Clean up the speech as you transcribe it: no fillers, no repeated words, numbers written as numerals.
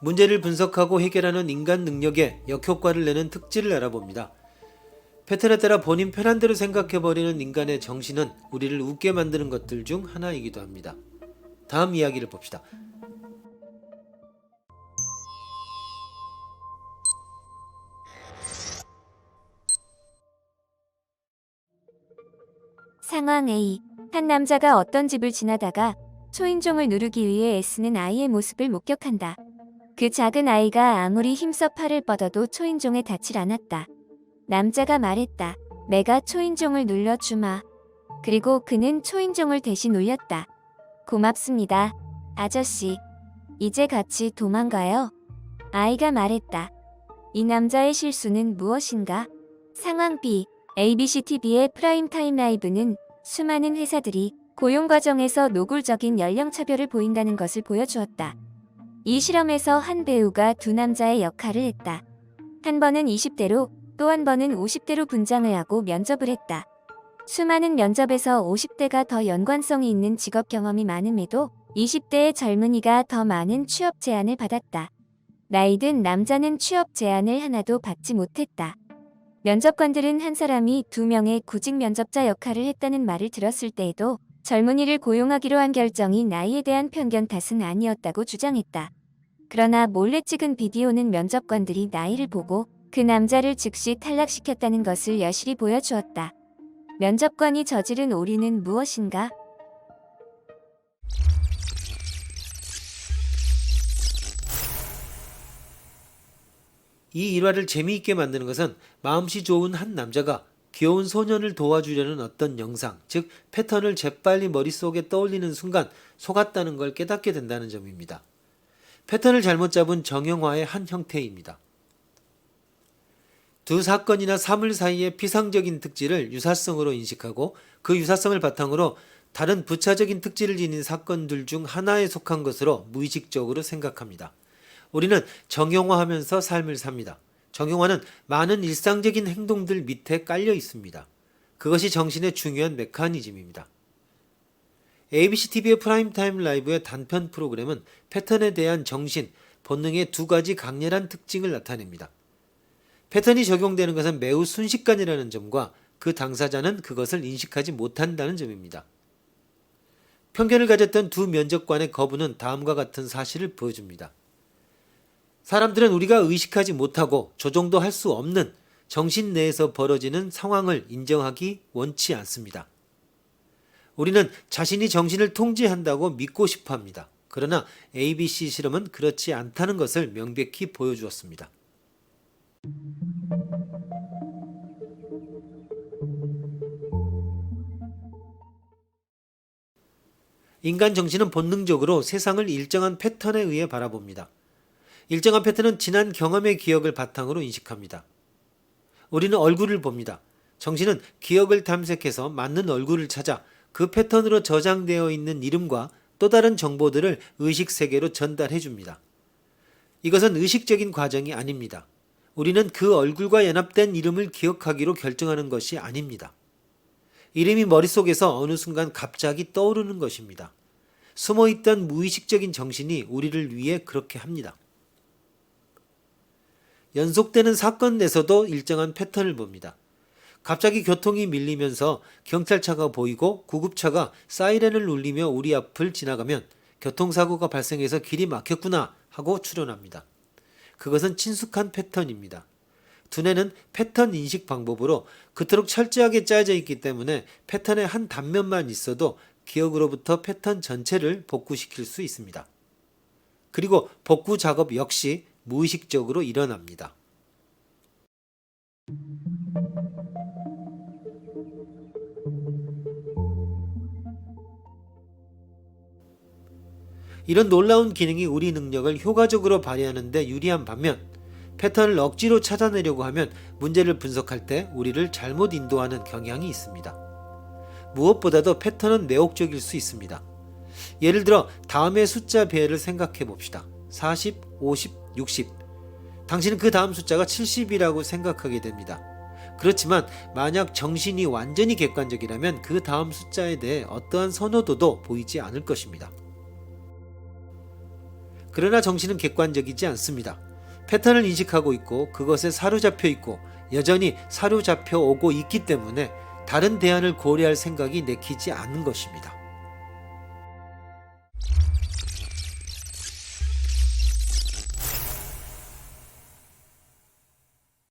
문제를 분석하고 해결하는 인간 능력에 역효과를 내는 특질을 알아봅니다. 패턴에 따라 본인 편한 대로 생각해버리는 인간의 정신은 우리를 웃게 만드는 것들 중 하나이기도 합니다. 다음 이야기를 봅시다. 상황 A. 한 남자가 어떤 집을 지나다가 초인종을 누르기 위해 애쓰는 아이의 모습을 목격한다. 그 작은 아이가 아무리 힘써 팔을 뻗어도 초인종에 닿질 않았다. 남자가 말했다. 내가 초인종을 눌러주마. 그리고 그는 초인종을 대신 울렸다. 고맙습니다, 아저씨. 이제 같이 도망가요. 아이가 말했다. 이 남자의 실수는 무엇인가? 상황 B. ABC-TV의 프라임타임 라이브는 수많은 회사들이 고용 과정에서 노골적인 연령 차별을 보인다는 것을 보여주었다. 이 실험에서 한 배우가 두 남자의 역할을 했다. 한 번은 20대로 또 한 번은 50대로 분장을 하고 면접을 했다. 수많은 면접에서 50대가 더 연관성이 있는 직업 경험이 많음에도 20대의 젊은이가 더 많은 취업 제안을 받았다. 나이든 남자는 취업 제안을 하나도 받지 못했다. 면접관들은 한 사람이 두 명의 구직 면접자 역할을 했다는 말을 들었을 때에도 젊은이를 고용하기로 한 결정이 나이에 대한 편견 탓은 아니었다고 주장했다. 그러나 몰래 찍은 비디오는 면접관들이 나이를 보고 그 남자를 즉시 탈락시켰다는 것을 여실히 보여주었다. 면접관이 저지른 오류는 무엇인가? 이 일화를 재미있게 만드는 것은 마음씨 좋은 한 남자가 귀여운 소년을 도와주려는 어떤 영상, 즉 패턴을 재빨리 머릿속에 떠올리는 순간 속았다는 걸 깨닫게 된다는 점입니다. 패턴을 잘못 잡은 정형화의 한 형태입니다. 두 사건이나 사물 사이의 피상적인 특질을 유사성으로 인식하고 그 유사성을 바탕으로 다른 부차적인 특질을 지닌 사건들 중 하나에 속한 것으로 무의식적으로 생각합니다. 우리는 정형화하면서 삶을 삽니다. 정형화는 많은 일상적인 행동들 밑에 깔려 있습니다. 그것이 정신의 중요한 메커니즘입니다. ABC-TV의 프라임타임 라이브의 단편 프로그램은 패턴에 대한 정신, 본능의 두 가지 강렬한 특징을 나타냅니다. 패턴이 적용되는 것은 매우 순식간이라는 점과 그 당사자는 그것을 인식하지 못한다는 점입니다. 편견을 가졌던 두 면접관의 거부는 다음과 같은 사실을 보여줍니다. 사람들은 우리가 의식하지 못하고 조정도 할 수 없는 정신 내에서 벌어지는 상황을 인정하기 원치 않습니다. 우리는 자신이 정신을 통제한다고 믿고 싶어 합니다. 그러나 ABC 실험은 그렇지 않다는 것을 명백히 보여주었습니다. 인간 정신은 본능적으로 세상을 일정한 패턴에 의해 바라봅니다. 일정한 패턴은 지난 경험의 기억을 바탕으로 인식합니다. 우리는 얼굴을 봅니다. 정신은 기억을 탐색해서 맞는 얼굴을 찾아 그 패턴으로 저장되어 있는 이름과 또 다른 정보들을 의식 세계로 전달해 줍니다. 이것은 의식적인 과정이 아닙니다. 우리는 그 얼굴과 연합된 이름을 기억하기로 결정하는 것이 아닙니다. 이름이 머릿속에서 어느 순간 갑자기 떠오르는 것입니다. 숨어있던 무의식적인 정신이 우리를 위해 그렇게 합니다. 연속되는 사건 내에서도 일정한 패턴을 봅니다. 갑자기 교통이 밀리면서 경찰차가 보이고 구급차가 사이렌을 울리며 우리 앞을 지나가면 교통사고가 발생해서 길이 막혔구나 하고 추론합니다. 그것은 친숙한 패턴입니다. 두뇌는 패턴 인식 방법으로 그토록 철저하게 짜여져 있기 때문에 패턴의 한 단면만 있어도 기억으로부터 패턴 전체를 복구시킬 수 있습니다. 그리고 복구 작업 역시 무의식적으로 일어납니다. 이런 놀라운 기능이 우리 능력을 효과적으로 발휘하는 데 유리한 반면 패턴을 억지로 찾아내려고 하면 문제를 분석할 때 우리를 잘못 인도하는 경향이 있습니다. 무엇보다도 패턴은 매혹적일 수 있습니다. 예를 들어 다음의 숫자 배열을 생각해 봅시다. 40, 50, 60. 당신은 그 다음 숫자가 70이라고 생각하게 됩니다. 그렇지만 만약 정신이 완전히 객관적이라면 그 다음 숫자에 대해 어떠한 선호도도 보이지 않을 것입니다. 그러나 정신은 객관적이지 않습니다. 패턴을 인식하고 있고 그것에 사로잡혀 있고 여전히 사로잡혀 오고 있기 때문에 다른 대안을 고려할 생각이 내키지 않는 것입니다.